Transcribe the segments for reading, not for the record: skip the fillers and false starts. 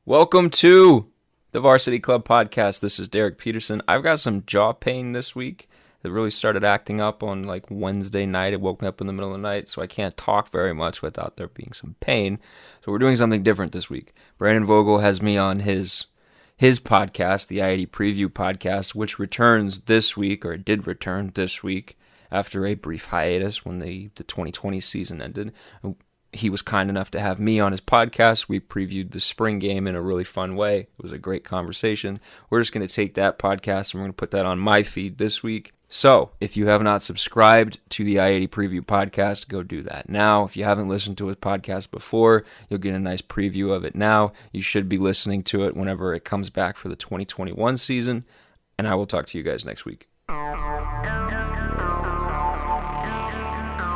Welcome to the Varsity Club podcast. This is Derek Peterson. I've got some jaw pain this week that really started acting up on like Wednesday night. It woke me up in the middle of the night, so I can't talk very much without there being some pain. So we're doing something different this week. Brandon Vogel has me on his podcast, the I-80 Preview Podcast, which returns this week, or it did return this week after a brief hiatus when the 2020 season ended. He was kind enough to have me on his podcast. We previewed the spring game in a really fun way. It was a great conversation. We're just going to take that podcast and we're going to put that on my feed this week. So if you have not subscribed to the I-80 Preview Podcast, go do that now. If you haven't listened to his podcast before, you'll get a nice preview of it now. You should be listening to it whenever it comes back for the 2021 season. And I will talk to you guys next week.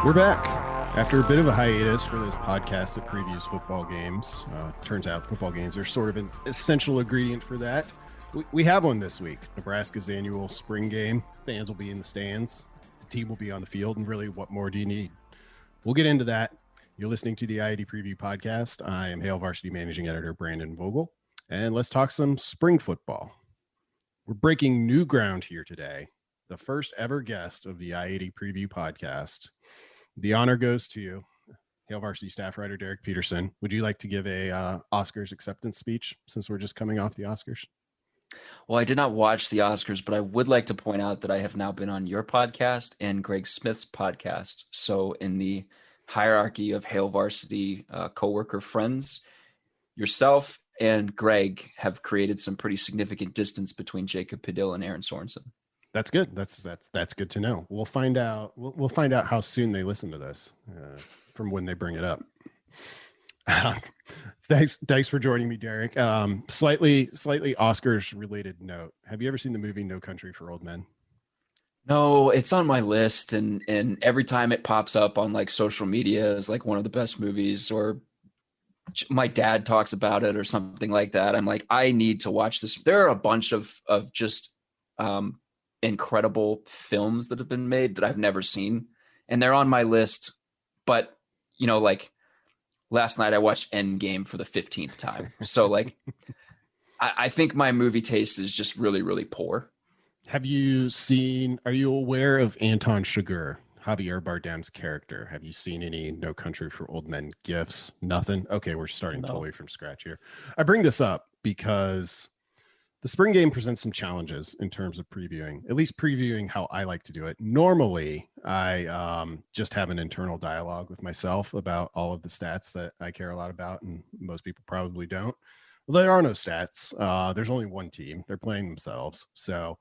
We're back. After a bit of a hiatus for this podcast that previews football games, turns out football games are sort of an essential ingredient for that. We have one this week, Nebraska's annual spring game. Fans will be in the stands, the team will be on the field, and really, what more do you need? We'll get into that. You're listening to the I-80 Preview Podcast. I am Hail Varsity Managing Editor Brandon Vogel, and let's talk some spring football. We're breaking new ground here today. The first ever guest of the I-80 Preview Podcast. The honor goes to Hail Varsity staff writer Derek Peterson. Would you like to give a Oscars acceptance speech since we're just coming off the Oscars? Well, I did not watch the Oscars, but I would like to point out that I have now been on your podcast and Greg Smith's podcast. So in the hierarchy of Hail Varsity coworker friends, yourself and Greg have created some pretty significant distance between Jacob Padilla and Aaron Sorensen. That's good. That's good to know. We'll find out. We'll find out how soon they listen to this from when they bring it up. Thanks for joining me, Derek. Slightly Oscars related note. Have you ever seen the movie No Country for Old Men? No, it's on my list, and every time it pops up on like social media as like one of the best movies, or my dad talks about it or something like that, I'm like, I need to watch this. There are a bunch of just incredible films that have been made that I've never seen, and they're on my list. But like last night I watched Endgame for the 15th time, so like I think my movie taste is just really, really poor. Are you aware of Anton Chigurh, Javier Bardem's character? Have you seen any No Country for Old Men gifs? Nothing? Okay, we're starting totally from scratch here. I bring this up because the spring game presents some challenges in terms of previewing, at least previewing how I like to do it. Normally, I just have an internal dialogue with myself about all of the stats that I care a lot about, and most people probably don't. Well, there are no stats. There's only one team. They're playing themselves. So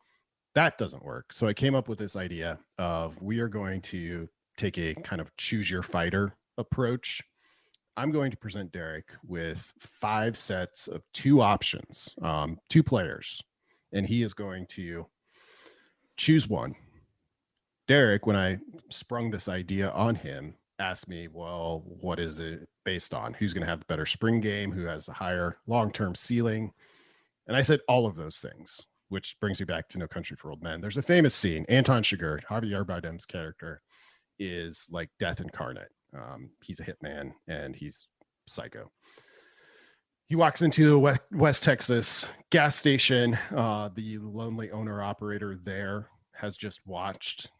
that doesn't work. So I came up with this idea of we are going to take a kind of choose your fighter approach. I'm going to present Derek with 5 sets of 2 options, 2 players, and he is going to choose one. Derek, when I sprung this idea on him, asked me, well, what is it based on? Who's going to have the better spring game? Who has the higher long-term ceiling? And I said all of those things, which brings me back to No Country for Old Men. There's a famous scene. Anton Chigurh, Javier Bardem's character, is like death incarnate. He's a hitman and he's psycho. He walks into a West Texas gas station. The lonely owner operator there has just watched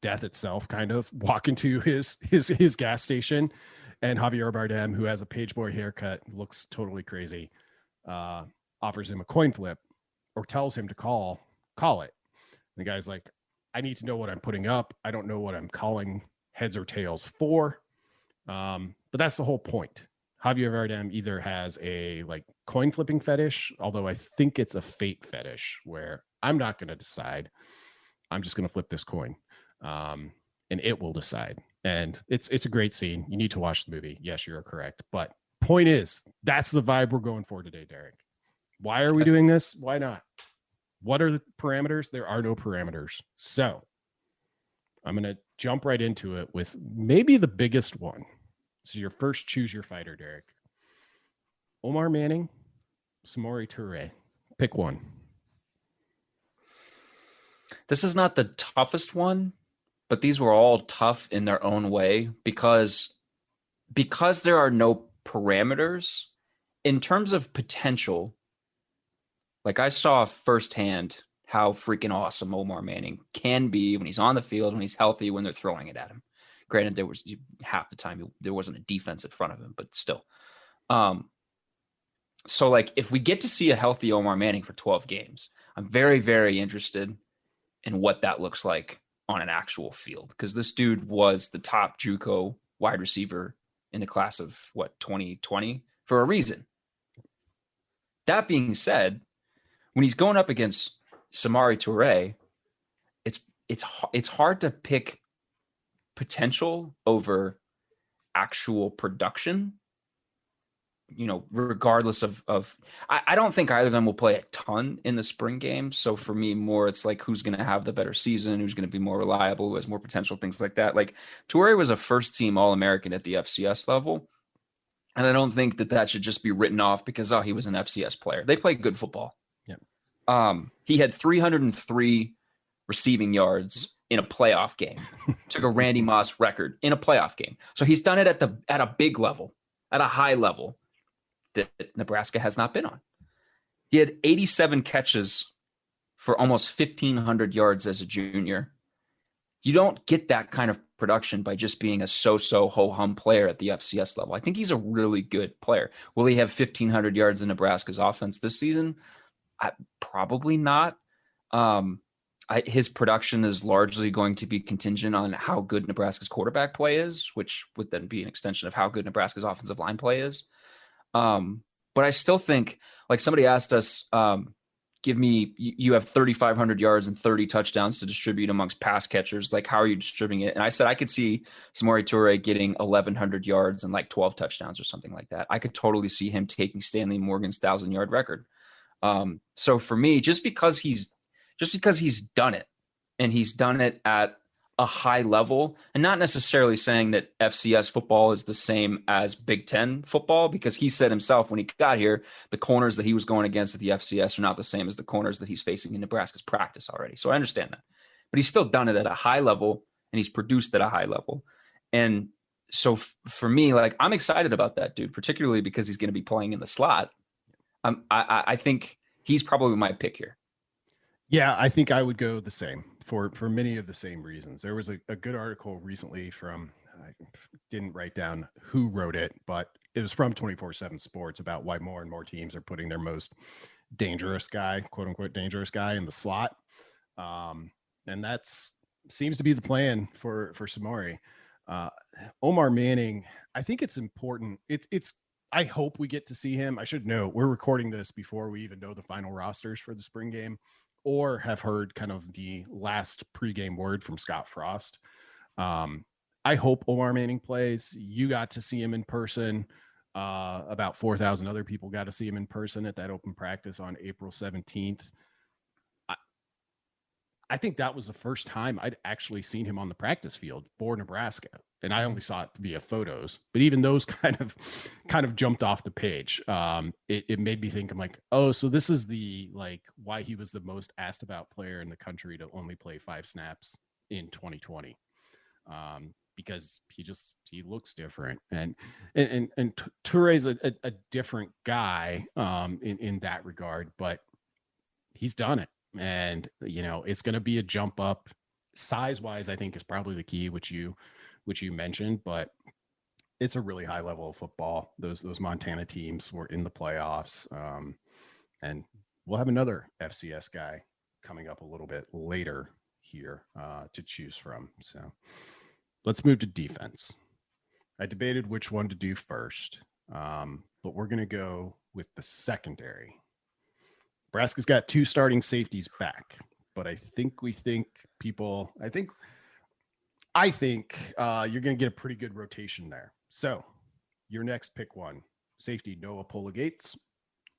death itself kind of walk into his gas station. And Javier Bardem, who has a page boy haircut, looks totally crazy, offers him a coin flip or tells him to call it. And the guy's like, I need to know what I'm putting up. I don't know what I'm calling heads or tails for. But that's the whole point. Javier Bardem either has a like coin flipping fetish, although I think it's a fate fetish where I'm not going to decide. I'm just going to flip this coin. And it will decide. And it's a great scene. You need to watch the movie. Yes, you're correct. But point is, that's the vibe we're going for today, Derek. Why are we doing this? Why not? What are the parameters? There are no parameters. So I'm going to jump right into it with maybe the biggest one. This is your first choose your fighter, Derek. Omar Manning, Samori Toure. Pick one. This is not the toughest one, but these were all tough in their own way because there are no parameters in terms of potential, like I saw firsthand how freaking awesome Omar Manning can be when he's on the field, when he's healthy, when they're throwing it at him. Granted, there was half the time there wasn't a defense in front of him, but still. So like if we get to see a healthy Omar Manning for 12 games, I'm very, very interested in what that looks like on an actual field. Because this dude was the top JUCO wide receiver in the class of 2020 for a reason. That being said, when he's going up against Samori Toure, it's hard to pick potential over actual production. Regardless of I don't think either of them will play a ton in the spring game. So for me, more it's like who's going to have the better season, who's going to be more reliable, who has more potential, things like that. Like Toure was a first team All-American at the FCS level. And I don't think that should just be written off because, he was an FCS player. They play good football. Yeah. He had 303 receiving yards in a playoff game. Took a Randy Moss record in a playoff game. So he's done it at a big level, at a high level that Nebraska has not been on. He had 87 catches for almost 1,500 yards as a junior. You don't get that kind of production by just being a so-so ho-hum player at the FCS level. I think he's a really good player. Will he have 1,500 yards in Nebraska's offense this season? Probably not. His production is largely going to be contingent on how good Nebraska's quarterback play is, which would then be an extension of how good Nebraska's offensive line play is. But I still think, like somebody asked us, you have 3,500 yards and 30 touchdowns to distribute amongst pass catchers. Like, how are you distributing it? And I said, I could see Samori Toure getting 1,100 yards and like 12 touchdowns or something like that. I could totally see him taking Stanley Morgan's 1,000-yard record. So for me, just because he's done it, and he's done it at a high level, and not necessarily saying that FCS football is the same as Big Ten football, because he said himself when he got here, the corners that he was going against at the FCS are not the same as the corners that he's facing in Nebraska's practice already. So I understand that, but he's still done it at a high level, and he's produced at a high level. And so for me, like, I'm excited about that dude, particularly because he's going to be playing in the slot. I think he's probably my pick here. Yeah, I think I would go the same for many of the same reasons. There was a good article recently from, I didn't write down who wrote it, but it was from 24/7 Sports about why more and more teams are putting their most dangerous guy, quote unquote dangerous guy, in the slot. And that's seems to be the plan for Samori. Omar Manning, I think it's important. It's I hope we get to see him. I should note we're recording this before we even know the final rosters for the spring game, or have heard kind of the last pregame word from Scott Frost. I hope Omar Manning plays. You got to see him in person. About 4,000 other people got to see him in person at that open practice on April 17th. I think that was the first time I'd actually seen him on the practice field for Nebraska. And I only saw it via photos, but even those kind of jumped off the page. It made me think, I'm like, oh, so this is why he was the most asked about player in the country to only play 5 snaps in 2020. Because he looks different. And Toure's a different guy in that regard, but he's done it. And, it's going to be a jump up size wise. I think is probably the key, which you mentioned, but it's a really high level of football. Those Montana teams were in the playoffs. And we'll have another FCS guy coming up a little bit later here to choose from. So let's move to defense. I debated which one to do first, but we're going to go with the secondary. Nebraska's got 2 starting safeties back, but I think you're going to get a pretty good rotation there. So your next pick one, safety Noa Pola-Gates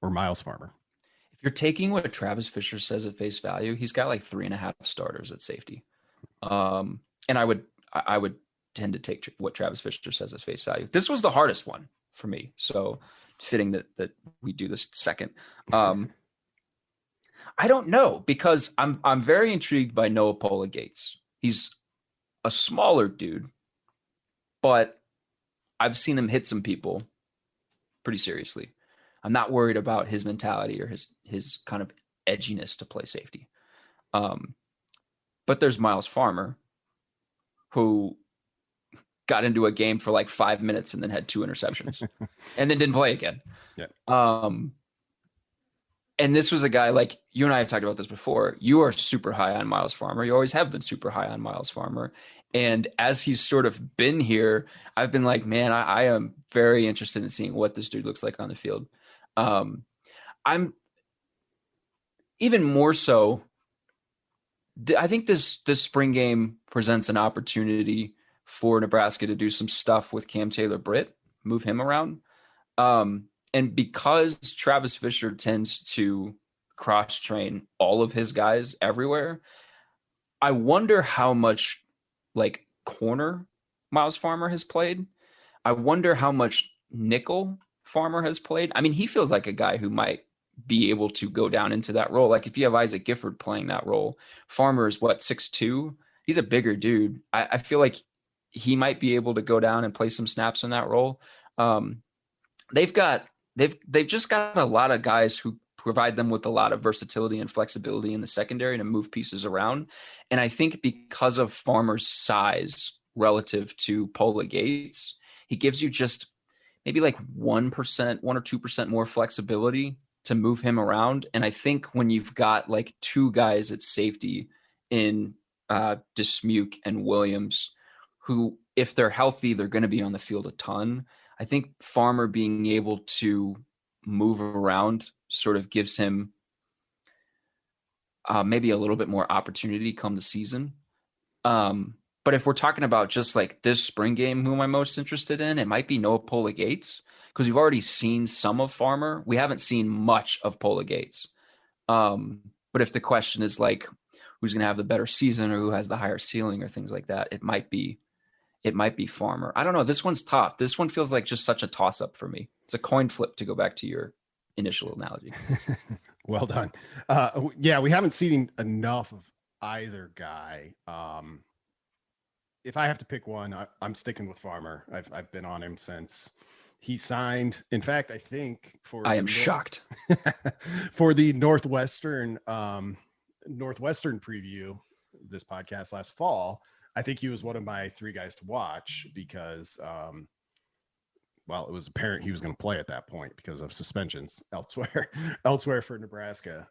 or Myles Farmer. If you're taking what Travis Fisher says at face value, he's got like 3.5 starters at safety. And I would tend to take what Travis Fisher says at face value. This was the hardest one for me. So fitting that we do this second. I don't know, because I'm very intrigued by Noa Pola-Gates. He's a smaller dude, but I've seen him hit some people pretty seriously. I'm not worried about his mentality or his kind of edginess to play safety. But there's Myles Farmer, who got into a game for like 5 minutes and then had 2 interceptions and then didn't play again. Yeah. And this was a guy, like you and I have talked about this before. You are super high on Myles Farmer. You always have been super high on Myles Farmer. And as he's sort of been here, I've been like, man, I am very interested in seeing what this dude looks like on the field. I'm even more so. I think this spring game presents an opportunity for Nebraska to do some stuff with Cam Taylor-Britt, move him around. And because Travis Fisher tends to cross-train all of his guys everywhere, I wonder how much like corner Myles Farmer has played. I wonder how much nickel Farmer has played. I mean, he feels like a guy who might be able to go down into that role. Like if you have Isaac Gifford playing that role, Farmer is what, 6'2"? He's a bigger dude. I feel like he might be able to go down and play some snaps in that role. They've just got a lot of guys who provide them with a lot of versatility and flexibility in the secondary to move pieces around. And I think because of Farmer's size relative to Pola-Gates, he gives you just maybe like 1% or 2% more flexibility to move him around. And I think when you've got like 2 guys at safety in Dismuke and Williams, who, if they're healthy, they're going to be on the field a ton. I think Farmer being able to move around sort of gives him maybe a little bit more opportunity come the season. But if we're talking about just like this spring game, who am I most interested in? It might be Noa Pola-Gates, because we've already seen some of Farmer. We haven't seen much of Pola-Gates. But if the question is like, who's going to have the better season or who has the higher ceiling or things like that, it might be Farmer. I don't know. This one's tough. This one feels like just such a toss-up for me. It's a coin flip, to go back to your initial analogy. Well done. Yeah, we haven't seen enough of either guy. If I have to pick one, I'm sticking with Farmer. I've been on him since he signed. In fact, I think I am shocked for the Northwestern preview, this podcast last fall. I think he was one of my 3 guys to watch because, it was apparent he was going to play at that point because of suspensions elsewhere for Nebraska,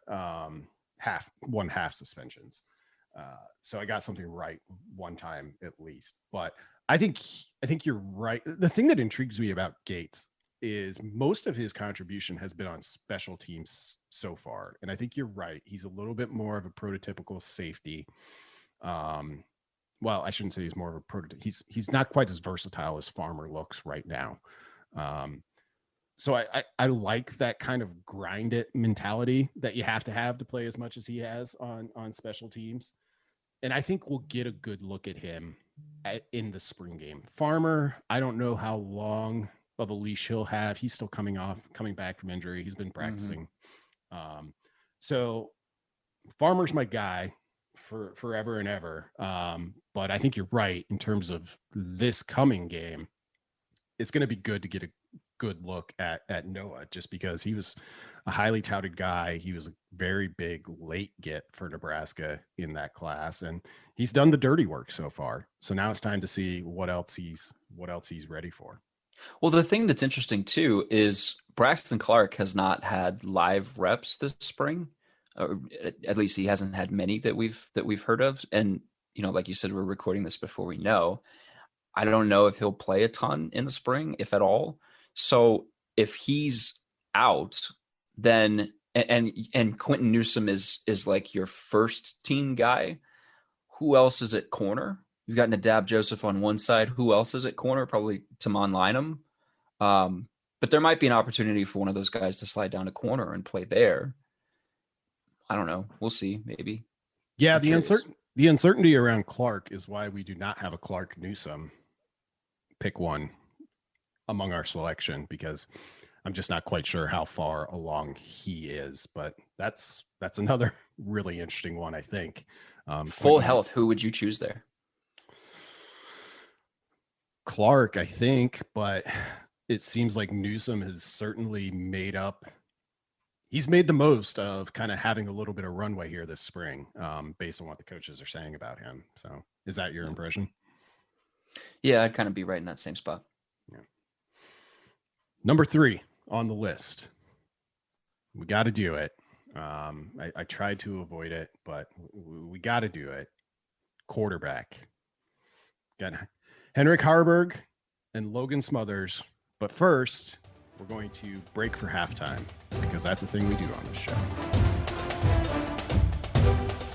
half suspensions. So I got something right one time at least. But I think you're right. The thing that intrigues me about Gates is most of his contribution has been on special teams so far. And I think you're right. He's a little bit more of a prototypical safety. Well, I shouldn't say he's more of a prototype. He's not quite as versatile as Farmer looks right now. So I like that kind of grind it mentality that you have to play as much as he has on special teams. And I think we'll get a good look at him in the spring game. Farmer, I don't know how long of a leash he'll have. He's still coming back from injury. He's been practicing. So Farmer's my guy for forever and ever. But I think you're right in terms of this coming game. It's going to be good to get a good look at Noah, just because he was a highly touted guy. He was a very big late get for Nebraska in that class, and he's done the dirty work so far. So now it's time to see what else he's ready for. Well, the thing that's interesting too is Braxton Clark has not had live reps this spring, or at least he hasn't had many that we've heard of. And like you said, we're recording this before we know. I don't know if he'll play a ton in the spring, if at all. So if he's out, then and Quentin Newsome is like your first team guy, who else is at corner? You've got Nadab Joseph on one side. Who else is at corner? Probably Tamon Lynham. But there might be an opportunity for one of those guys to slide down a corner and play there. I don't know. We'll see. Maybe. Yeah, the uncertainty around Clark is why we do not have a Clark Newsome pick one among our selection, because I'm just not quite sure how far along he is. But that's another really interesting one, I think. Full health, who would you choose there? Clark, I think, but it seems like Newsom has certainly he's made the most of kind of having a little bit of runway here this spring, based on what the coaches are saying about him. So is that your impression? Yeah, I'd kind of be right in that same spot. Yeah. Number 3 on the list. We got to do it. I tried to avoid it, but we got to do it. Quarterback. Got Henrik Harburg and Logan Smothers. But first, we're going to break for halftime because that's a thing we do on this show.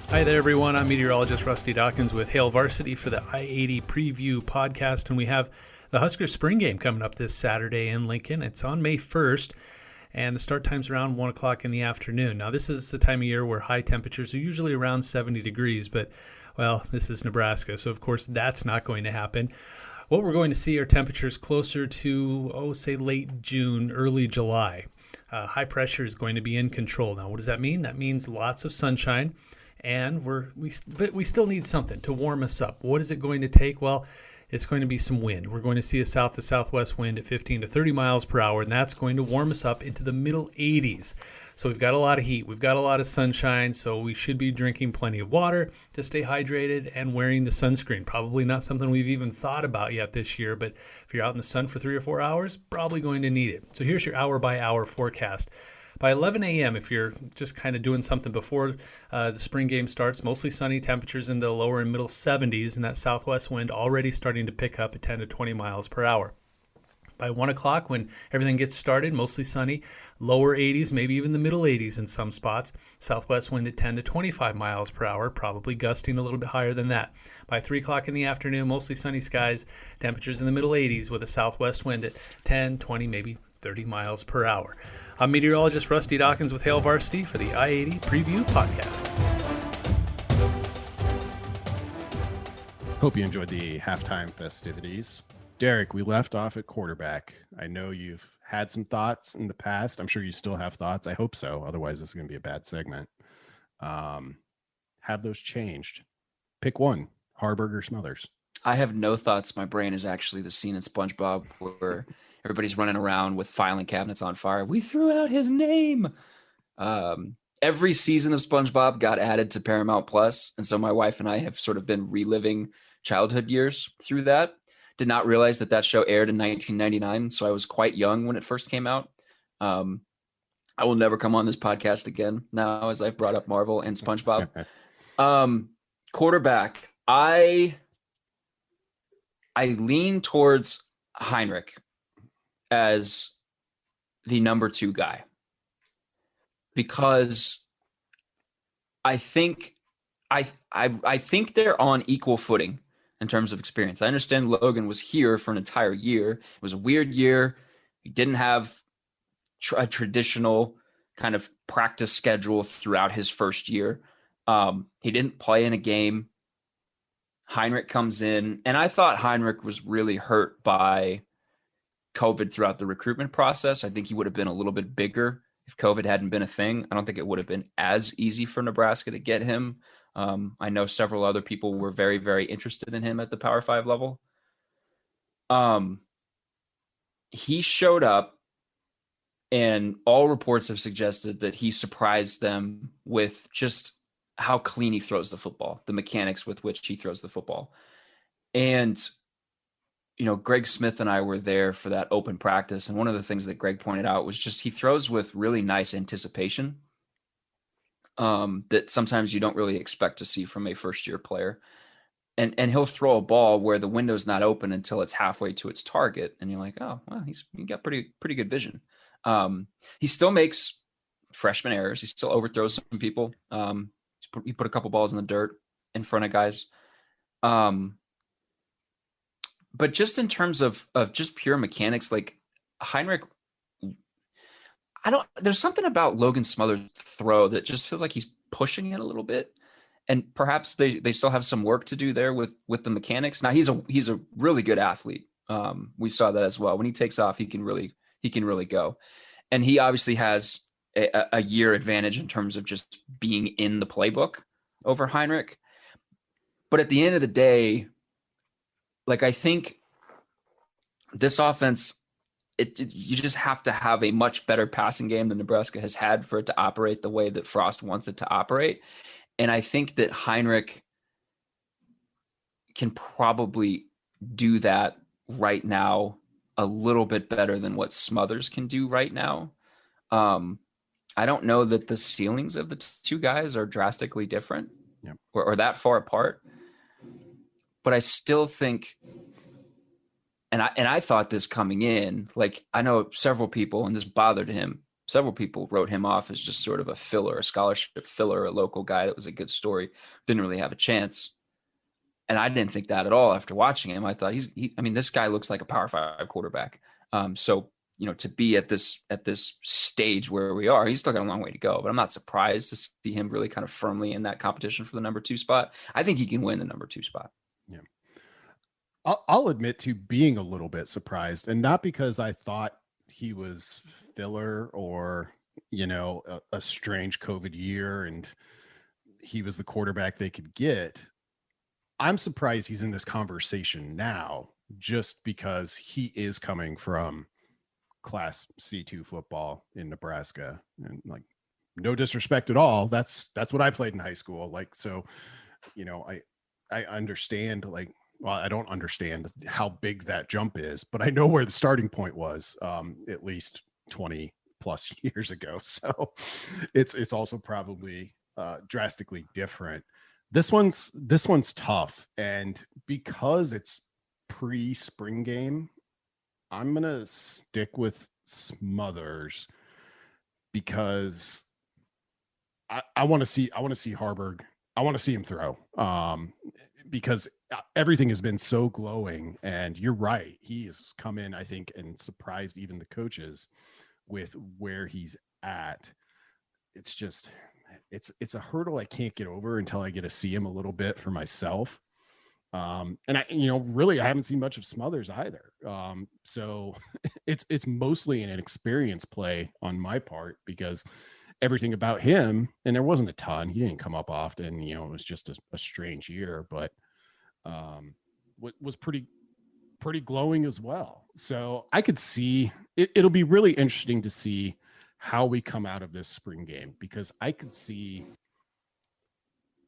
Hi there, everyone. I'm meteorologist Rusty Dawkins with Hail Varsity for the I-80 preview podcast, and we have the Husker spring game coming up this Saturday in Lincoln. It's on May 1st, and the start time's around 1 o'clock in the afternoon. Now, this is the time of year where high temperatures are usually around 70 degrees, but, well, this is Nebraska, so of course that's not going to happen. What we're going to see are temperatures closer to, say late June, early July. High pressure is going to be in control. Now, what does that mean? That means lots of sunshine, and but we still need something to warm us up. What is it going to take? Well, it's going to be some wind. We're going to see a south to southwest wind at 15 to 30 miles per hour, and that's going to warm us up into the middle 80s. So we've got a lot of heat. We've got a lot of sunshine, so we should be drinking plenty of water to stay hydrated and wearing the sunscreen. Probably not something we've even thought about yet this year, but if you're out in the sun for 3 or 4 hours, probably going to need it. So here's your hour-by-hour forecast. By 11 a.m., if you're just kind of doing something before the spring game starts, mostly sunny, temperatures in the lower and middle 70s, and that southwest wind already starting to pick up at 10 to 20 miles per hour. By 1 o'clock, when everything gets started, mostly sunny, lower 80s, maybe even the middle 80s in some spots. Southwest wind at 10 to 25 miles per hour, probably gusting a little bit higher than that. By 3 o'clock in the afternoon, mostly sunny skies, temperatures in the middle 80s with a southwest wind at 10, 20, maybe 30 miles per hour. I'm meteorologist Rusty Dawkins with Hail Varsity for the I-80 Preview Podcast. Hope you enjoyed the halftime festivities. Derek, we left off at quarterback. I know you've had some thoughts in the past. I'm sure you still have thoughts. I hope so. Otherwise, this is going to be a bad segment. Have those changed? Pick one, Harburg or Smothers. I have no thoughts. My brain is actually the scene in SpongeBob where everybody's running around with filing cabinets on fire. We threw out his name. Every season of SpongeBob got added to Paramount Plus, and so my wife and I have sort of been reliving childhood years through that. Did not realize that show aired in 1999, so I was quite young when it first came out. I will never come on this podcast again now, as I've brought up Marvel and SpongeBob. Quarterback, I lean towards Heinrich as the number 2 guy because I think they're on equal footing in terms of experience. I understand Logan was here for an entire year. It was a weird year. He didn't have a traditional kind of practice schedule throughout his first year. He didn't play in a game. Heinrich comes in, and I thought Heinrich was really hurt by COVID throughout the recruitment process. I think he would have been a little bit bigger if COVID hadn't been a thing. I don't think it would have been as easy for Nebraska to get him. I know several other people were very, very interested in him at the Power 5 level. He showed up, and all reports have suggested that he surprised them with just how clean he throws the football, the mechanics with which he throws the football. And, Greg Smith and I were there for that open practice. And one of the things that Greg pointed out was just he throws with really nice anticipation that sometimes you don't really expect to see from a first-year player. And he'll throw a ball where the window's not open until it's halfway to its target. And you're like, oh, well, he got pretty good vision. He still makes freshman errors. He still overthrows some people. He put a couple balls in the dirt in front of guys. But just in terms of just pure mechanics, like Heinrich, there's something about Logan Smothers' throw that just feels like he's pushing it a little bit. And perhaps they still have some work to do there with the mechanics. Now he's a really good athlete. We saw that as well. When he takes off, he can really go. And he obviously has a year advantage in terms of just being in the playbook over Heinrich. But at the end of the day, like, I think this offense you just have to have a much better passing game than Nebraska has had for it to operate the way that Frost wants it to operate. And I think that Heinrich can probably do that right now a little bit better than what Smothers can do right now. I don't know that the ceilings of the two guys are drastically different or that far apart, but I still think, and I thought this coming in, like I know several people, and this bothered him, several people wrote him off as just sort of a filler, a scholarship filler, a local guy that was a good story, didn't really have a chance. And I didn't think that at all after watching him. I thought this guy looks like a Power 5 quarterback. So, to be at this stage where we are, he's still got a long way to go, but I'm not surprised to see him really kind of firmly in that competition for the number 2 spot. I think he can win the number 2 spot. Yeah. I'll admit to being a little bit surprised, and not because I thought he was filler or, a strange COVID year and he was the quarterback they could get. I'm surprised he's in this conversation now just because he is coming from Class C2 football in Nebraska. And like, no disrespect at all. That's what I played in high school. Like, so, I understand, like, well, I don't understand how big that jump is, but I know where the starting point was, at least 20 plus years ago. So it's also probably drastically different. This one's tough, and because it's pre-spring game, I'm gonna stick with Smothers because I want to see Harburg. I want to see him throw, because everything has been so glowing. And you're right, he has come in, I think, and surprised even the coaches with where he's at. It's just, it's a hurdle I can't get over until I get to see him a little bit for myself. And I haven't seen much of Smothers either. So it's mostly an experience play on my part, because everything about him, and there wasn't a ton, he didn't come up often, it was just a strange year, but was pretty glowing as well. So I could see it'll be really interesting to see how we come out of this spring game, because I could see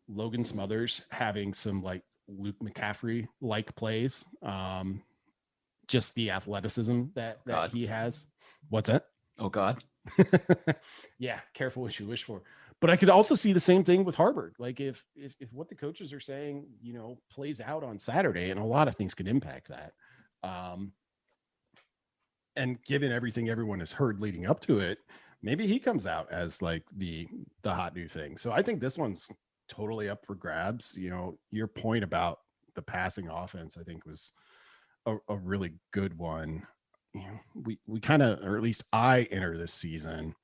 Logan Smothers having some like Luke McCaffrey like plays, just the athleticism that he has. What's that? Oh God. Yeah, careful what you wish for. But I could also see the same thing with Harburg. Like if what the coaches are saying, plays out on Saturday, and a lot of things could impact that. And given everything everyone has heard leading up to it, maybe he comes out as like the hot new thing. So I think this one's totally up for grabs. Your point about the passing offense, I think, was a really good one. We kind of, or at least I enter this season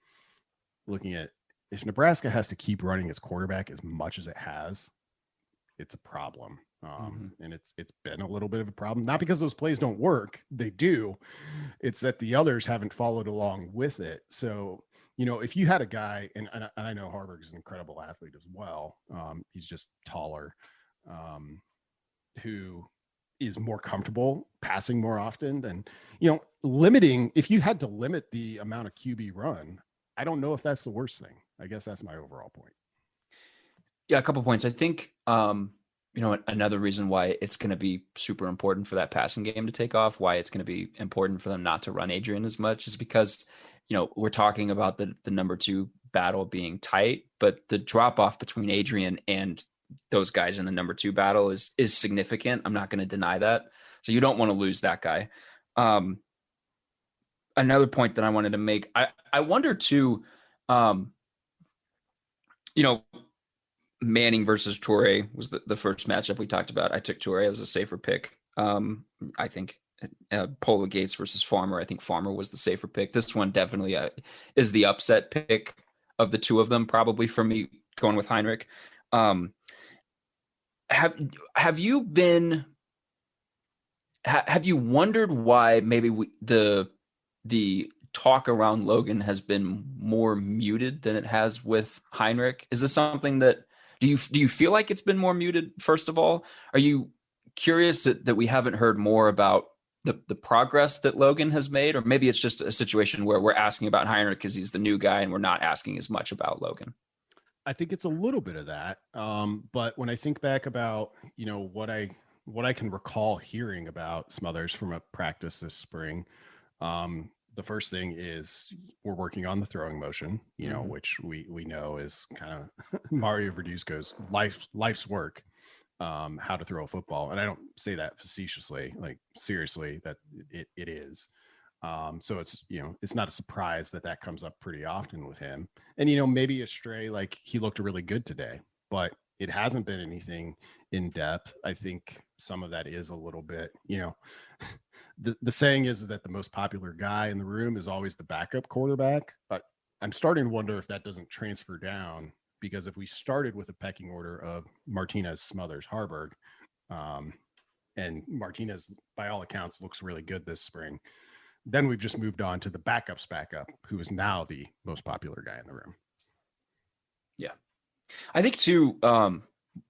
looking at, if Nebraska has to keep running its quarterback as much as it has, it's a problem. And it's been a little bit of a problem, not because those plays don't work. They do. It's that the others haven't followed along with it. So, if you had a guy, and I know Harburg is an incredible athlete as well. He's just taller, who is more comfortable passing more often than, limiting. If you had to limit the amount of QB run, I don't know if that's the worst thing. I guess that's my overall point. Yeah, a couple of points. I think, another reason why it's going to be super important for that passing game to take off, why it's going to be important for them not to run Adrian as much, is because, we're talking about the number 2 battle being tight, but the drop off between Adrian and those guys in the number 2 battle is significant. I'm not going to deny that. So you don't want to lose that guy. Another point that I wanted to make, I wonder too, Manning versus Toure was the first matchup we talked about. I took Toure as a safer pick. I think Pola-Gates versus Farmer. I think Farmer was the safer pick. This one definitely is the upset pick of the two of them, probably for me, going with Heinrich. Have you wondered why maybe the talk around Logan has been more muted than it has with Heinrich? Is this something that do you feel like it's been more muted? First of all, are you curious that we haven't heard more about the progress that Logan has made, or maybe it's just a situation where we're asking about Heinrich because he's the new guy and we're not asking as much about Logan? I think it's a little bit of that. But when I think back about, what I can recall hearing about Smothers from a practice this spring, the first thing is we're working on the throwing motion, which we know is kind of Mario Verduzco's life's work, how to throw a football. And I don't say that facetiously, like seriously, that it is. So it's not a surprise that comes up pretty often with him. And, maybe a stray, like he looked really good today, but it hasn't been anything in depth. I think some of that is a little bit, the saying is that the most popular guy in the room is always the backup quarterback. But I'm starting to wonder if that doesn't transfer down, because if we started with a pecking order of Martinez, Smothers, Harburg, and Martinez, by all accounts, looks really good this spring, then we've just moved on to the backup's backup, who is now the most popular guy in the room. Yeah. I think too,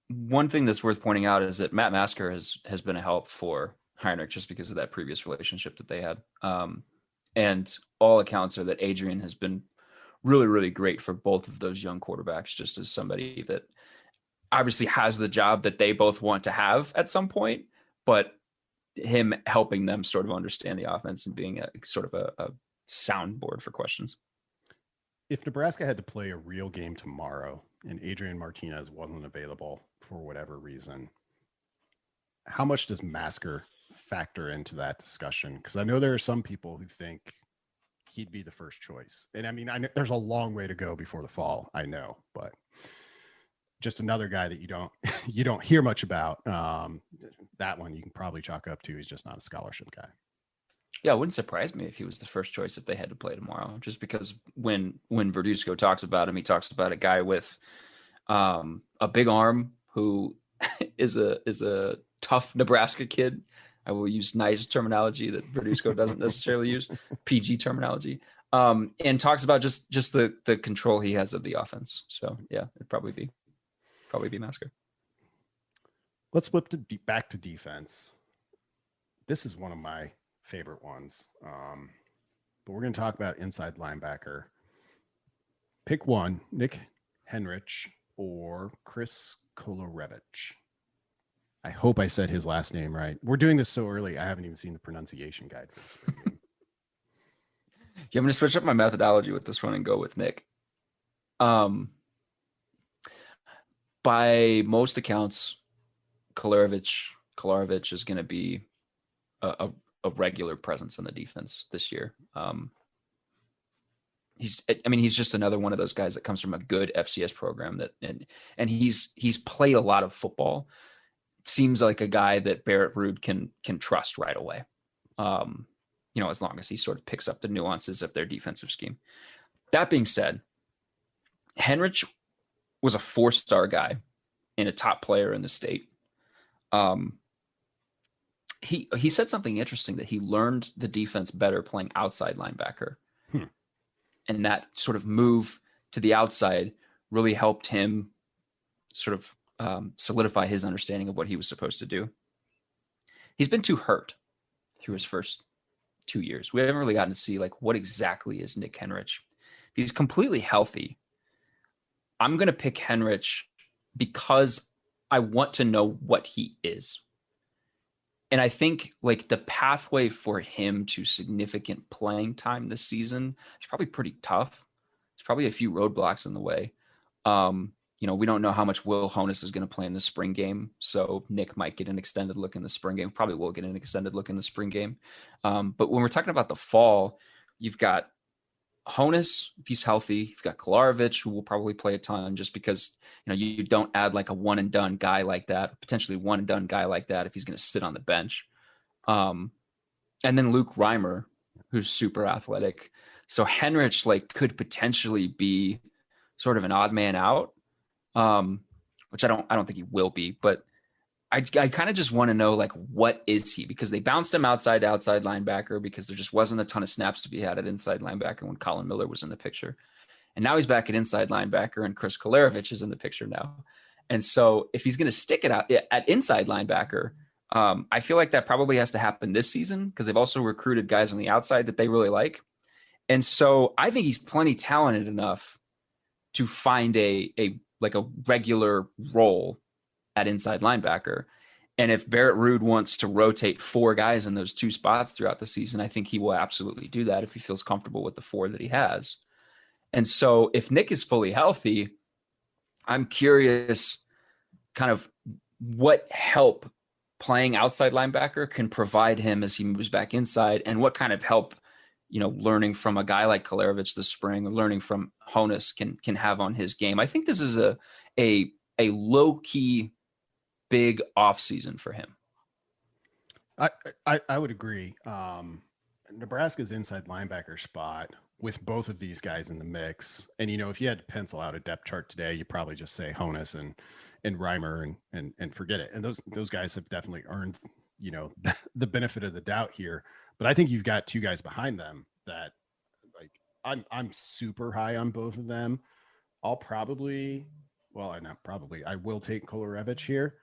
one thing that's worth pointing out is that Matt Masker has been a help for Heinrich just because of that previous relationship that they had. And all accounts are that Adrian has been really, really great for both of those young quarterbacks, just as somebody that obviously has the job that they both want to have at some point, but him helping them sort of understand the offense and being a sort of a soundboard for questions. If Nebraska had to play a real game tomorrow and Adrian Martinez wasn't available for whatever reason, how much does Masker factor into that discussion? Because I know there are some people who think he'd be the first choice. And I mean, I know there's a long way to go before the fall, I know, but just another guy that you don't hear much about. That one you can probably chalk up to he's just not a scholarship guy. Yeah, it wouldn't surprise me if he was the first choice if they had to play tomorrow, just because when Verduzco talks about him, he talks about a guy with a big arm who is a tough Nebraska kid. I will use nice terminology that Verduzco doesn't necessarily use, PG terminology, and talks about just the control he has of the offense. So yeah, it'd probably be Masker. Let's flip back to defense. This is one of my favorite ones. But we're going to talk about inside linebacker. Pick one, Nick Henrich or Chris Kolarevich. I hope I said his last name right. We're doing this so early, I haven't even seen the pronunciation guide for this game. Yeah, I'm going to switch up my methodology with this one and go with Nick. By most accounts, Kolarevich is going to be a regular presence on the defense this year. He's just another one of those guys that comes from a good FCS program and he's played a lot of football. Seems like a guy that Barrett Ruud can trust right away. As long as he sort of picks up the nuances of their defensive scheme. That being said, Henrich was a 4-star guy and a top player in the state. He said something interesting, that he learned the defense better playing outside linebacker. And that sort of move to the outside really helped him sort of solidify his understanding of what he was supposed to do. He's been too hurt through his first 2 years. We haven't really gotten to see like what exactly is Nick Henrich. If he's completely healthy, I'm going to pick Henrich because I want to know what he is. And I think like the pathway for him to significant playing time this season is probably pretty tough. There's probably a few roadblocks in the way. We don't know how much Will Honus is going to play in the spring game. So Nick might get an extended look in the spring game. Probably will get an extended look in the spring game. But when we're talking about the fall, you've got Honus, if he's healthy. You've got Kolarevich, who will probably play a ton just because, you don't add like a one and done guy like that, potentially one and done guy like that if he's going to sit on the bench. And then Luke Reimer, who's super athletic. So Henrich could potentially be sort of an odd man out, which I don't think he will be, but I kind of just want to know what is he, because they bounced him outside linebacker because there just wasn't a ton of snaps to be had at inside linebacker when Colin Miller was in the picture. And now he's back at inside linebacker and Chris Kolarevich is in the picture now. And so if he's going to stick it out at inside linebacker, I feel like that probably has to happen this season because they've also recruited guys on the outside that they really like. And so I think he's plenty talented enough to find a regular role at inside linebacker. And if Barrett Ruud wants to rotate 4 guys in those 2 spots throughout the season, I think he will absolutely do that if he feels comfortable with the 4 that he has. And so if Nick is fully healthy, I'm curious kind of what help playing outside linebacker can provide him as he moves back inside, and what kind of help, learning from a guy like Kolarowicz this spring or learning from Honus can have on his game. I think this is a low-key big offseason for him. I would agree. Nebraska's inside linebacker spot with both of these guys in the mix. And, if you had to pencil out a depth chart today, you probably just say Honus and Reimer and forget it. And those guys have definitely earned, the benefit of the doubt here. But I think you've got 2 guys behind them that I'm super high on both of them. I will take Kolarowicz here.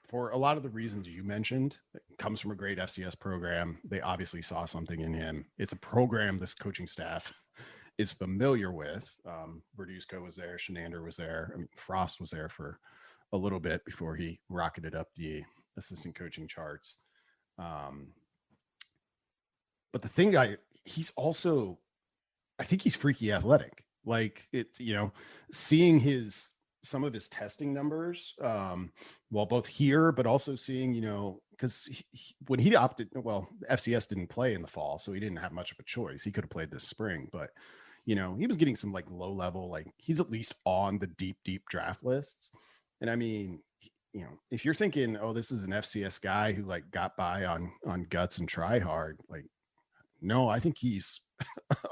For a lot of the reasons you mentioned. It comes from a great FCS program. They obviously saw something in him. It's a program this coaching staff is familiar with. Verduzco was there. Shenander was there. Frost was there for a little bit before he rocketed up the assistant coaching charts. But the thing he's also, I think he's freaky athletic. Like it's, seeing some of his testing numbers, both here, but also seeing, because when he opted, FCS didn't play in the fall, so he didn't have much of a choice. He could have played this spring, but, he was getting some low level, he's at least on the deep draft lists. And if you're thinking, oh, this is an FCS guy who got by on guts and try hard, no, I think he's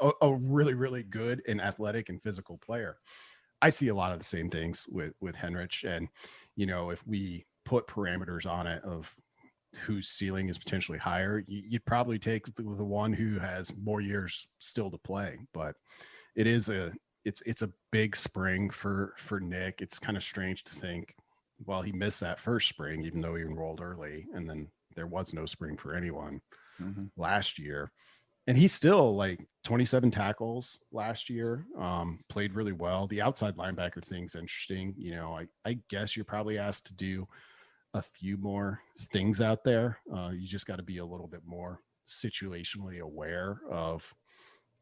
a really, really good and athletic and physical player. I see a lot of the same things with Henrich. And, if we put parameters on it of whose ceiling is potentially higher, you'd probably take the one who has more years still to play. But it's a big spring for Nick. It's kind of strange to think, well, he missed that first spring, even though he enrolled early. And then there was no spring for anyone last year. And he's still 27 tackles last year, played really well. The outside linebacker thing's interesting. I guess you're probably asked to do a few more things out there. You just got to be a little bit more situationally aware of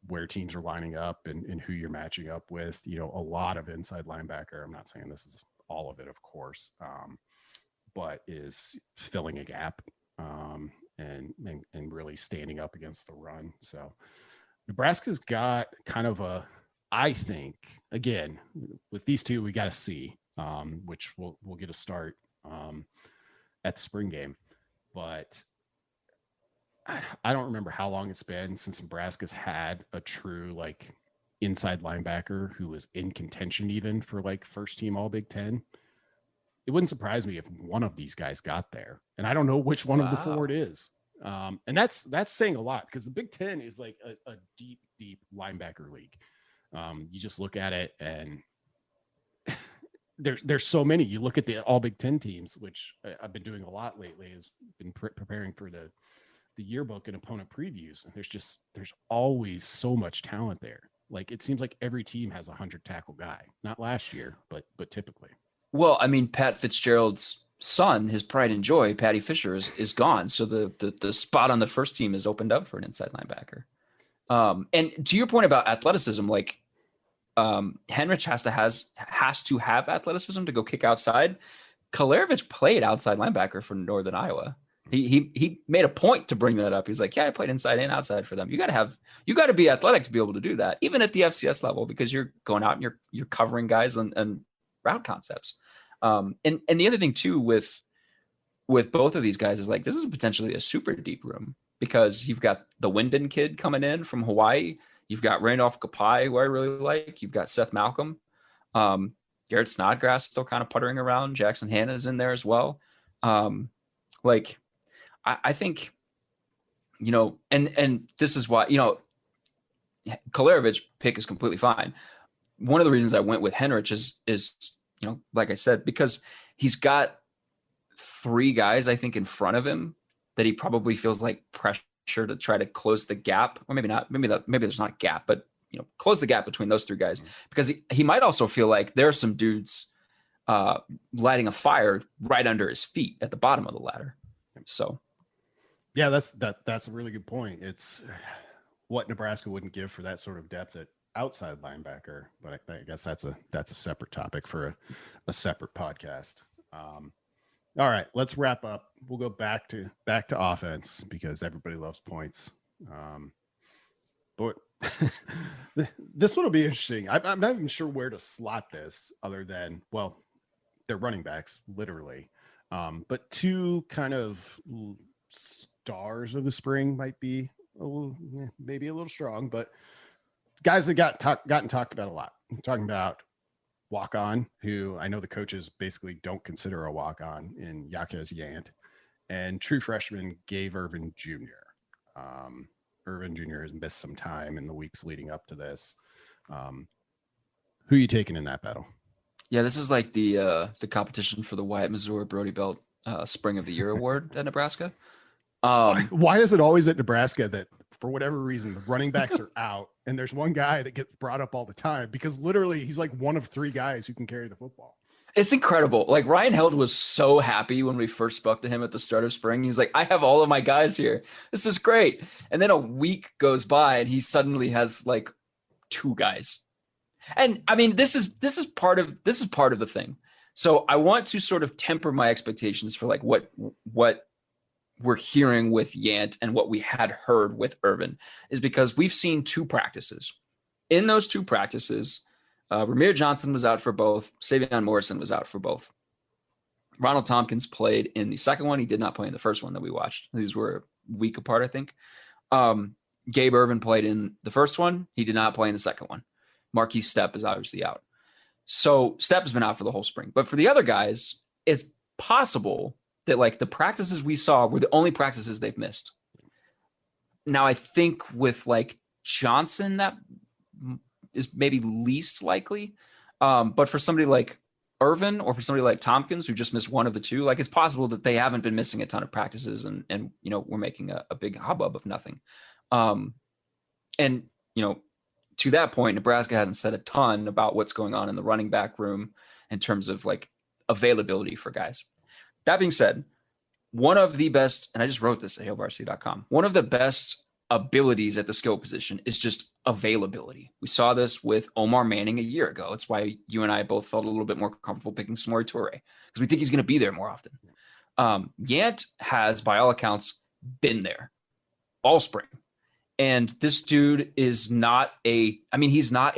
where teams are lining up and who you're matching up with. A lot of inside linebacker. I'm not saying this is all of it, of course, but is filling a gap. And really standing up against the run. So Nebraska's got kind of I think, again, with these 2, we got to see, which we'll get a start at the spring game. But I don't remember how long it's been since Nebraska's had a true inside linebacker who was in contention even for first team All Big Ten. It wouldn't surprise me if one of these guys got there, and I don't know which one of the 4 it is. And that's saying a lot because the Big Ten is a deep linebacker league. You just look at it and there's so many. You look at the All Big Ten teams, which I've been doing a lot lately, has been preparing for the yearbook and opponent previews. And there's always so much talent there. It seems like every team has 100 tackle guy, not last year, but typically. Well, Pat Fitzgerald's son, his pride and joy, Patty Fisher, is gone. So the spot on the first team is opened up for an inside linebacker. And to your point about athleticism, Henrich has to have athleticism to go kick outside. Kolarowicz played outside linebacker for Northern Iowa. He made a point to bring that up. He's like, yeah, I played inside and outside for them. You got to be athletic to be able to do that, even at the FCS level, because you're going out and you're covering guys and route concepts. And the other thing too with both of these guys is this is potentially a super deep room because you've got the Wyndon kid coming in from Hawaii. You've got Randolph Kapai, who I really like. You've got Seth Malcolm. Garrett Snodgrass still kind of puttering around. Jackson Hanna's in there as well. I think, and this is why, Kolarowicz pick is completely fine. One of the reasons I went with Henrich is, like I said, because he's got three guys, I think, in front of him that he probably feels like pressure to try to close the gap, or maybe not. Maybe there's not a gap, but close the gap between those three guys, because he might also feel like there are some dudes lighting a fire right under his feet at the bottom of the ladder. So, yeah, that's a really good point. It's what Nebraska wouldn't give for that sort of depth at outside linebacker, but I guess that's a separate topic for a separate podcast. All right, let's wrap up. We'll go back to offense because everybody loves points. But this one will be interesting. I'm not even sure where to slot this other than, well, they're running backs, literally. But two kind of stars of the spring might be maybe a little strong, but guys that gotten talked about a lot. I'm talking about walk-on, who I know the coaches basically don't consider a walk-on in Jaquez Yant, and true freshman Gabe Ervin Jr. Ervin Jr. has missed some time in the weeks leading up to this. Who are you taking in that battle? Yeah, this is like the competition for the Wyatt Mazur Brody Belt Spring of the Year award at Nebraska. Why is it always at Nebraska that for whatever reason the running backs are out and there's one guy that gets brought up all the time? Because literally he's like one of three guys who can carry the football. It's incredible. Like, Ryan Held was so happy when we first spoke to him at the start of spring. He was like, I have all of my guys here. This is great. And then a week goes by and he suddenly has like two guys. And I mean, this is part of the thing. So I want to sort of temper my expectations for like what we're hearing with Yant and what we had heard with Ervin, is because we've seen two practices. In those two practices, Ramir Johnson was out for both. Savion Morrison was out for both. Ronald Tompkins played in the second one. He did not play in the first one that we watched. These were a week apart, I think. Gabe Ervin played in the first one. He did not play in the second one. Marquise Stepp is obviously out. So Stepp has been out for the whole spring. But for the other guys, it's possible that like the practices we saw were the only practices they've missed. Now, I think with like Johnson, that is maybe least likely. But for somebody like Ervin or for somebody like Tompkins, who just missed one of the two, like it's possible that they haven't been missing a ton of practices and we're making a big hubbub of nothing. And to that point, Nebraska hasn't said a ton about what's going on in the running back room in terms of like availability for guys. That being said, one of the best, and I just wrote this at hailvarsity.com, one of the best abilities at the skill position is just availability. We saw this with Omar Manning a year ago. It's why you and I both felt a little bit more comfortable picking Samori Toure, because we think he's going to be there more often. Yant has, by all accounts, been there all spring. And this dude is he's not a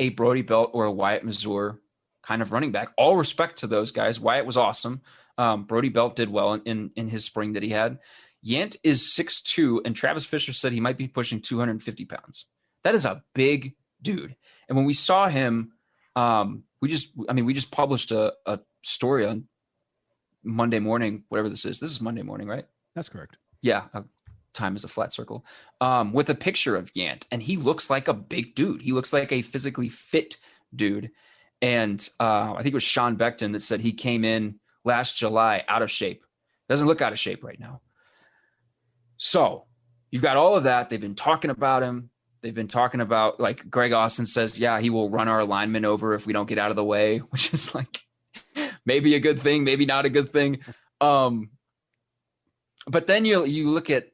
Brody Belt or a Wyatt Mazur kind of running back. All respect to those guys. Wyatt was awesome. Brody Belt did well in his spring that he had. Yant is 6'2", and Travis Fisher said he might be pushing 250 pounds. That is a big dude. And when we saw him, we just published a story on Monday morning, whatever this is. This is Monday morning, right? That's correct. Yeah. Time is a flat circle. With a picture of Yant, and he looks like a big dude. He looks like a physically fit dude. And I think it was Sean Beckton that said he came in last July out of shape. Doesn't look out of shape right now. So you've got all of that. They've been talking about him. They've been talking about, like, Greg Austin says, yeah, he will run our alignment over if we don't get out of the way, which is like maybe a good thing, maybe not a good thing. But then you look at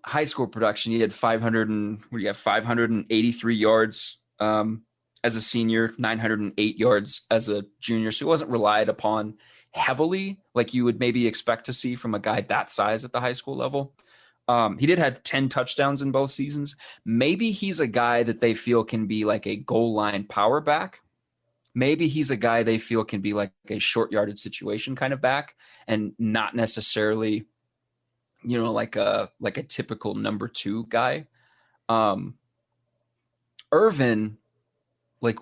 high school production. He had 583 yards as a senior, 908 yards as a junior. So he wasn't relied upon heavily like you would maybe expect to see from a guy that size at the high school level. He did have 10 touchdowns in both seasons. Maybe he's a guy that they feel can be like a goal line power back. Maybe he's a guy they feel can be like a short yarded situation kind of back, and not necessarily, like a typical number two guy. Ervin, like,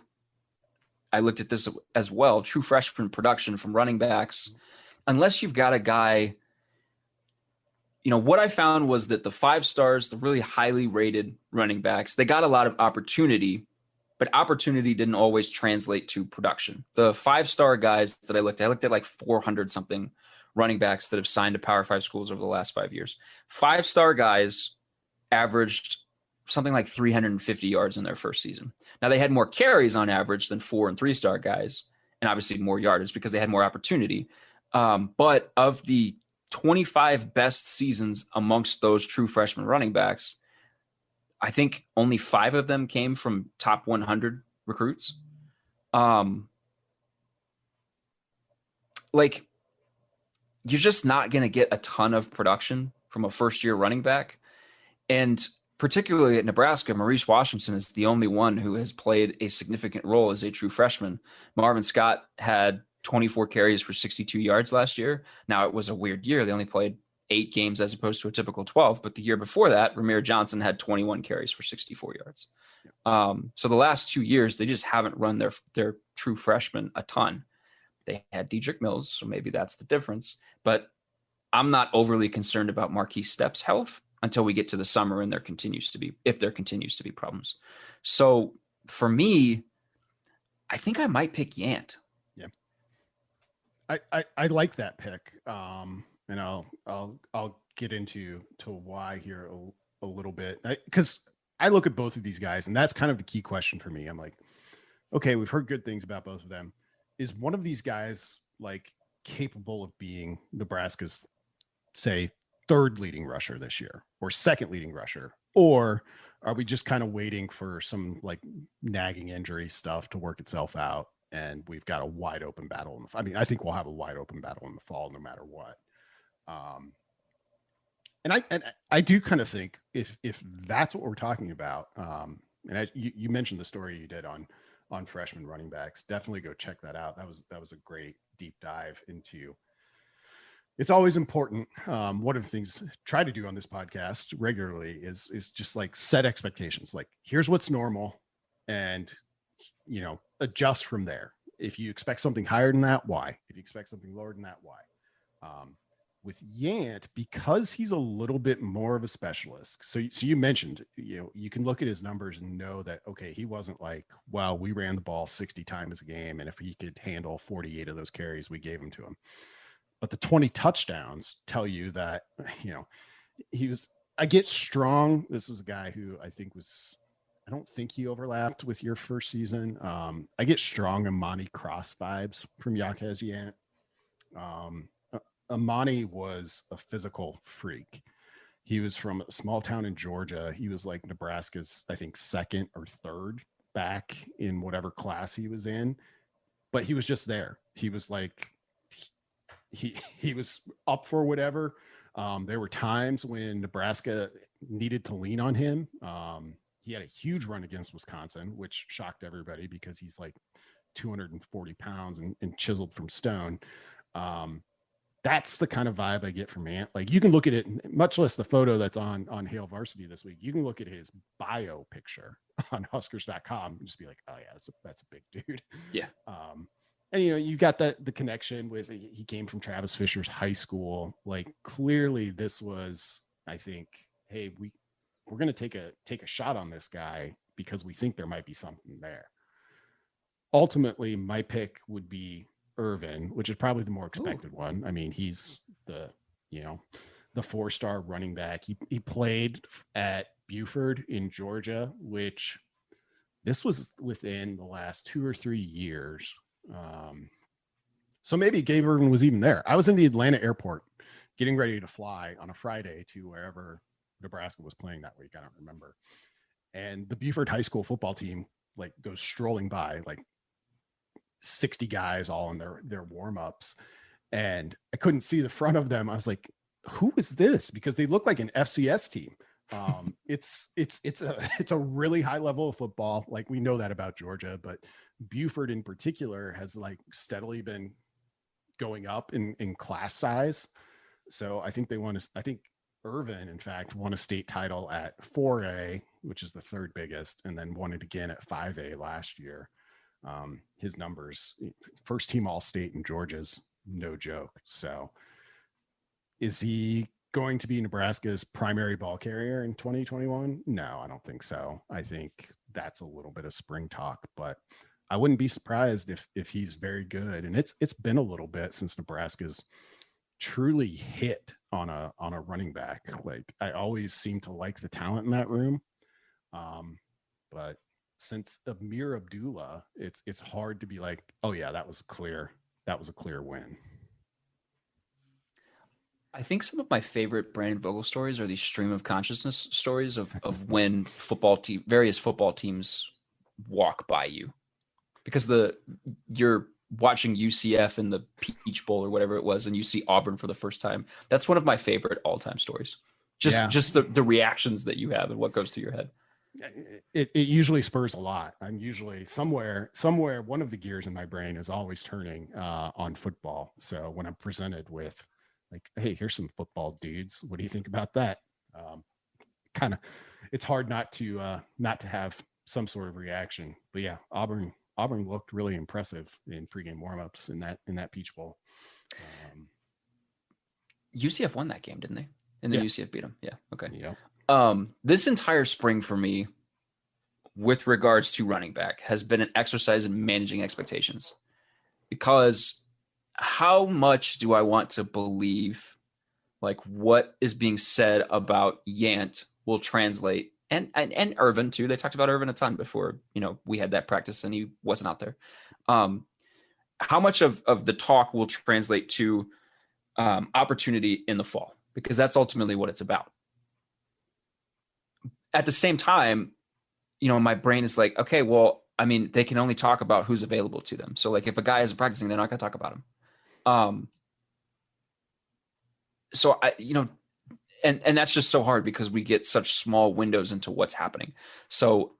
I looked at this as well, true freshman production from running backs. Unless you've got a guy, what I found was that the 5 stars, the really highly rated running backs, they got a lot of opportunity, but opportunity didn't always translate to production. The 5-star guys that I looked at like 400 something running backs that have signed to Power 5 schools over the last 5 years. 5-star guys averaged something like 350 yards in their first season. Now, they had more carries on average than 4 and 3-star guys, and obviously more yardage because they had more opportunity. But of the 25 best seasons amongst those true freshman running backs, I think only 5 of them came from top 100 recruits. Like, you're just not going to get a ton of production from a first-year running back. And particularly at Nebraska, Maurice Washington is the only one who has played a significant role as a true freshman. Marvin Scott had 24 carries for 62 yards last year. Now, it was a weird year. They only played 8 games as opposed to a typical 12. But the year before that, Ramir Johnson had 21 carries for 64 yards. So the last 2 years, they just haven't run their true freshmen a ton. They had Dedrick Mills, so maybe that's the difference. But I'm not overly concerned about Marquise Stepp's health until we get to the summer and there continues to be problems. So for me, I think I might pick Yant. Yeah. I like that pick. And I'll get into why here a little bit, because I look at both of these guys, and that's kind of the key question for me. I'm like, okay, we've heard good things about both of them. Is one of these guys like capable of being Nebraska's, say, third leading rusher this year or second leading rusher? Or are we just kind of waiting for some like nagging injury stuff to work itself out? And we've got a wide open battle. I think we'll have a wide open battle in the fall, no matter what. And I do kind of think if that's what we're talking about, and you mentioned the story you did on freshman running backs, definitely go check that out. That was a great deep dive into. It's always important. One of the things I try to do on this podcast regularly is just like set expectations. Like, here's what's normal, and adjust from there. If you expect something higher than that, why? If you expect something lower than that, why? With Yant, because he's a little bit more of a specialist. So you mentioned, you can look at his numbers and know that, okay, he wasn't like, well, we ran the ball 60 times a game, and if he could handle 48 of those carries, we gave them to him. But the 20 touchdowns tell you that, I get strong. This was a guy who I don't think he overlapped with your first season. I get strong Amani Cross vibes from Yaquez Yant. Amani was a physical freak. He was from a small town in Georgia. He was like Nebraska's, I think, second or third back in whatever class he was in, but he was just there. He was like, he was up for whatever. There were times when Nebraska needed to lean on him. He had a huge run against Wisconsin, which shocked everybody because he's like 240 pounds and chiseled from stone. That's the kind of vibe I get from Ant. Like, you can look at it, much less the photo that's on Hail Varsity this week. You can look at his bio picture on Huskers.com and just be like, oh yeah, that's a big dude. Yeah. And you've got the connection with, he came from Travis Fisher's high school. Like, clearly this was, I think, hey, we're going to take a shot on this guy because we think there might be something there. Ultimately, my pick would be Irvin, which is probably the more expected one. I mean, he's the 4-star running back. He played at Buford in Georgia, which this was within the last 2 or 3 years. So maybe Gabe Irvin was even there. I was in the Atlanta airport getting ready to fly on a Friday to wherever Nebraska was playing that week. I don't remember. And the Buford high school football team like goes strolling by, like 60 guys all in their warm-ups, and I couldn't see the front of them. I was like, who is this? Because they look like an FCS team. It's a really high level of football. Like, we know that about Georgia, but Buford in particular has like steadily been going up in class size. So I think I think Irvin, in fact, won a state title at 4A, which is the third biggest, and then won it again at 5A last year. His numbers, first team All-State in Georgia's no joke. So is he going to be Nebraska's primary ball carrier in 2021? No, I don't think so. I think that's a little bit of spring talk, but I wouldn't be surprised if he's very good. And it's been a little bit since Nebraska's truly hit on a running back. Like I always seem to like the talent in that room. But since Amir Abdullah, it's hard to be like, oh yeah, that was a clear win. I think some of my favorite Brandon Vogel stories are these stream of consciousness stories of when various football teams walk by you, because you're watching UCF in the Peach Bowl or whatever it was, and you see Auburn for the first time. That's one of my favorite all-time stories. Just the reactions that you have and what goes through your head. It usually spurs a lot. I'm usually somewhere one of the gears in my brain is always turning on football. So when I'm presented with like, hey, here's some football dudes, what do you think about that? Kind of, it's hard not to have some sort of reaction. But yeah, Auburn looked really impressive in pregame warmups in that Peach Bowl. UCF won that game, didn't they? And then UCF beat them. Yeah. Okay. Yeah. This entire spring for me, with regards to running back, has been an exercise in managing expectations, because how much do I want to believe like what is being said about Yant will translate, and Irvin too. They talked about Irvin a ton before, we had that practice and he wasn't out there. How much of the talk will translate to opportunity in the fall, because that's ultimately what it's about. At the same time, my brain is like, okay, well, I mean, they can only talk about who's available to them. So like if a guy isn't practicing, they're not going to talk about him. So I, and that's just so hard because we get such small windows into what's happening. So,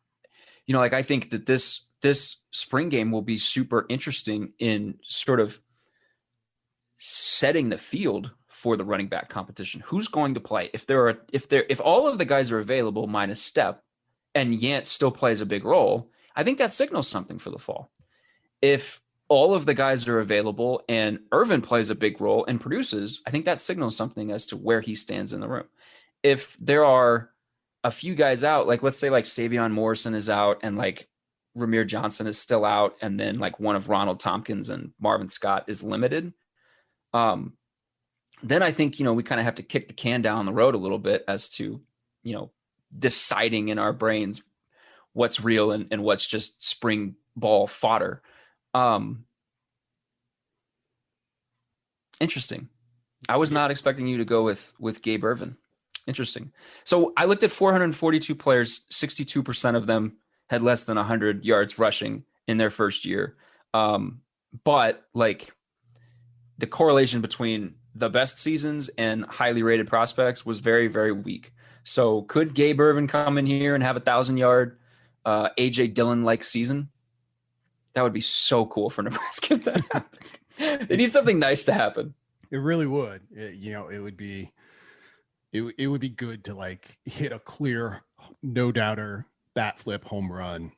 like I think that this spring game will be super interesting in sort of setting the field for the running back competition. Who's going to play? If all of the guys are available minus Step, and Yant still plays a big role, I think that signals something for the fall. If all of the guys are available and Irvin plays a big role and produces, I think that signals something as to where he stands in the room. If there are a few guys out, like let's say like Savion Morrison is out and like Ramir Johnson is still out, and then like one of Ronald Tompkins and Marvin Scott is limited, then I think, we kind of have to kick the can down the road a little bit as to, deciding in our brains what's real and what's just spring ball fodder. Interesting. I was not expecting you to go with Gabe Irvin. Interesting. So I looked at 442 players. 62% of them had less than 100 yards rushing in their first year. But like the correlation between the best seasons and highly rated prospects was very, very weak. So could Gabe Irvin come in here and have 1,000-yard AJ Dillon-like season? That would be so cool for Nebraska if that happened. They need something nice to happen. It really would. It would be good to like hit a clear, no doubter bat flip home run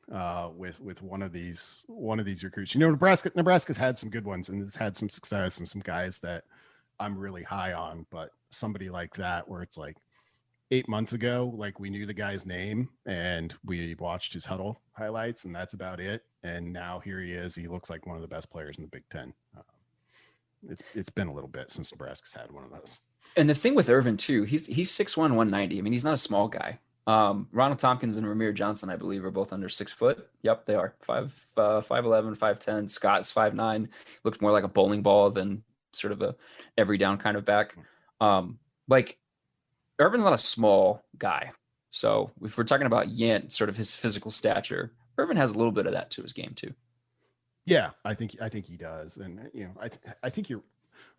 with one of these recruits. Nebraska's had some good ones and has had some success and some guys that I'm really high on, but somebody like that where it's like 8 months ago, like we knew the guy's name and we watched his huddle highlights and that's about it. And now here he is. He looks like one of the best players in the Big Ten. It's been a little bit since Nebraska's had one of those. And the thing with Irvin too, he's 6'1", 190. I mean, he's not a small guy. Ronald Tompkins and Ramir Johnson, I believe, are both under 6 foot. Yep, they are 5'11", 5'10". Scott's 5'9". Looks more like a bowling ball than sort of a every down kind of back. Like Irvin's not a small guy. So if we're talking about Yant, sort of his physical stature, Irvin has a little bit of that to his game too. Yeah, I think he does. And, I think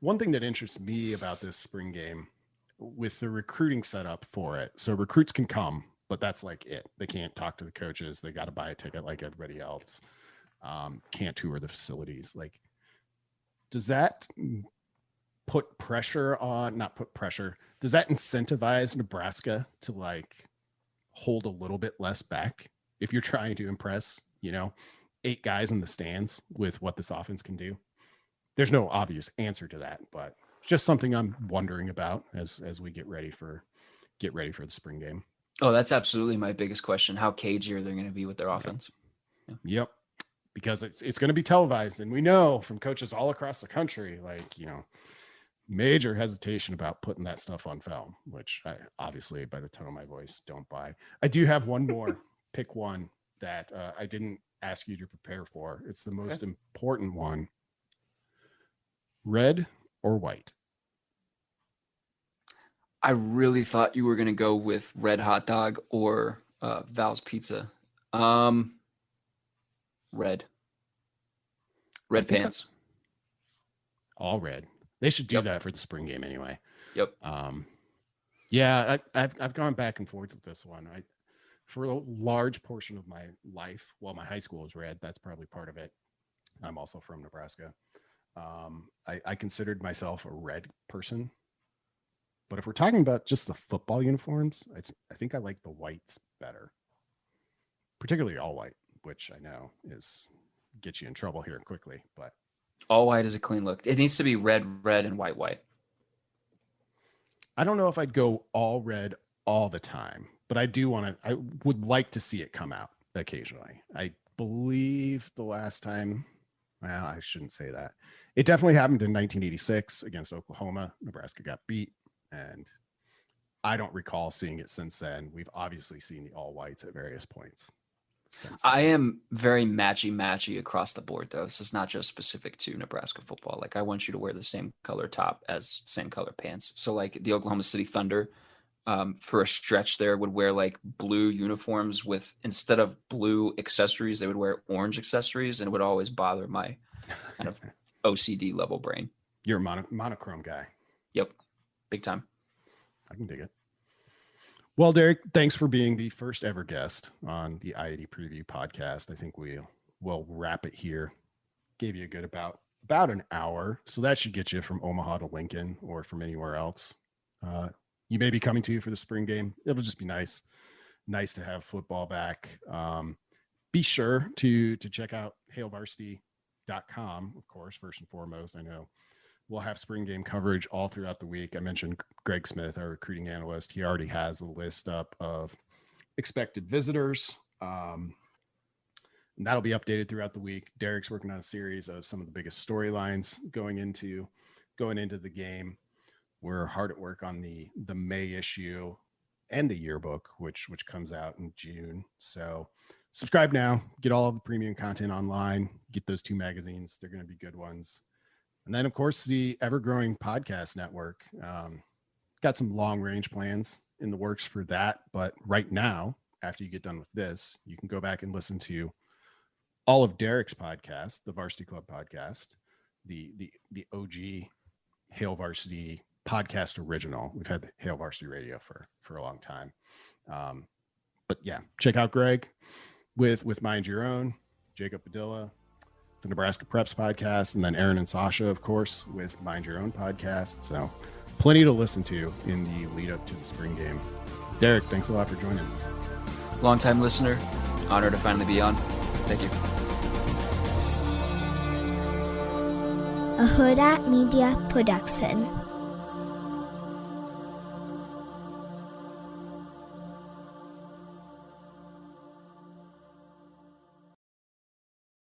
one thing that interests me about this spring game with the recruiting setup for it. So recruits can come, but that's like it. They can't talk to the coaches. They got to buy a ticket like everybody else. Can't tour the facilities. Like, does that put pressure on, not put pressure, does that incentivize Nebraska to like hold a little bit less back if you're trying to impress, 8 guys in the stands with what this offense can do? There's no obvious answer to that, but it's just something I'm wondering about as we get ready for the spring game. Oh, that's absolutely my biggest question. How cagey are they going to be with their offense? Yeah. Yep. Because it's going to be televised, and we know from coaches all across the country, like, major hesitation about putting that stuff on film, which I obviously, by the tone of my voice, don't buy. I do have one more. Pick one that I didn't ask you to prepare for. It's the most important one. Red or white? I really thought you were going to go with Red Hot Dog or Val's Pizza. Red pants. All red. They should do that for the spring game anyway. Yep. Yeah, I've gone back and forth with this one. For a large portion of my life, while my high school was red, that's probably part of it. I'm also from Nebraska. I considered myself a red person. But if we're talking about just the football uniforms, I think I like the whites better, particularly all white, which I know gets you in trouble here quickly. But all white is a clean look. It needs to be red, and white. I don't know if I'd go all red all the time, but I would like to see it come out occasionally. I believe the last time, well, I shouldn't say that. It definitely happened in 1986 against Oklahoma. Nebraska got beat. And I don't recall seeing it since then. We've obviously seen the all whites at various points since then. I am very matchy across the board, though. This is not just specific to Nebraska football. Like, I want you to wear the same color top as same color pants. So, like, the Oklahoma City Thunder, for a stretch there, would wear, like, blue uniforms with, instead of blue accessories, they would wear orange accessories, and it would always bother my kind of OCD level brain. You're a monochrome guy. Yep. Big time. I can dig it. Well, Derek, thanks for being the first ever guest on the I-80 Preview podcast. I think we'll wrap it here. Gave you a good about an hour. So that should get you from Omaha to Lincoln or from anywhere else. You may be coming to you for the spring game. It'll just be nice to have football back. Be sure to check out hailvarsity.com, of course, first and foremost. I know we'll have spring game coverage all throughout the week. I mentioned Greg Smith, our recruiting analyst. He already has a list up of expected visitors. And that'll be updated throughout the week. Derek's working on a series of some of the biggest storylines going into the game. We're hard at work on the May issue and the yearbook, which comes out in June. So subscribe now, get all of the premium content online, get those 2 magazines. They're going to be good ones. And then, of course, the ever-growing podcast network. Got some long-range plans in the works for that. But right now, after you get done with this, you can go back and listen to all of Derek's podcast, the Varsity Club podcast, the OG Hail Varsity podcast original. We've had Hail Varsity Radio for a long time. But yeah, check out Greg with Mind Your Own, Jacob Padilla, the Nebraska Preps podcast, and then Aaron and Sasha, of course, with Mind Your Own podcast. So plenty to listen to in the lead up to the spring game. Derek, thanks a lot for joining. Longtime listener, honored to finally be on. Thank you. A Hurrdat Media Production.